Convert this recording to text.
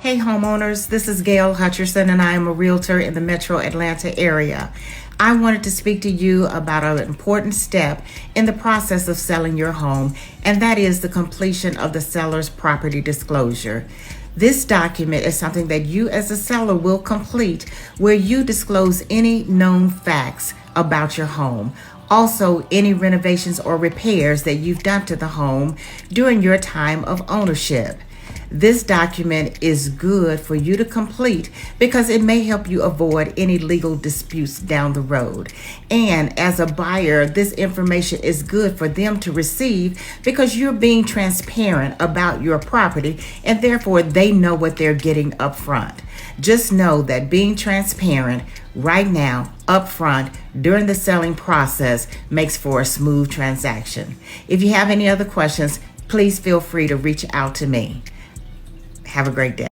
Hey homeowners, this is Gail Hutcherson and I am a realtor in the metro Atlanta area. I wanted to speak to you about an important step in the process of selling your home, and that is the completion of the seller's property disclosure. This document is something that you as a seller will complete where you disclose any known facts about your home. Also, any renovations or repairs that you've done to the home during your time of ownership. This document is good for you to complete because it may help you avoid any legal disputes down the road. And as a buyer, this information is good for them to receive because you're being transparent about your property and therefore they know what they're getting up front. Just know that being transparent right now, up front, during the selling process makes for a smooth transaction. If you have any other questions, please feel free to reach out to me. Have a great day.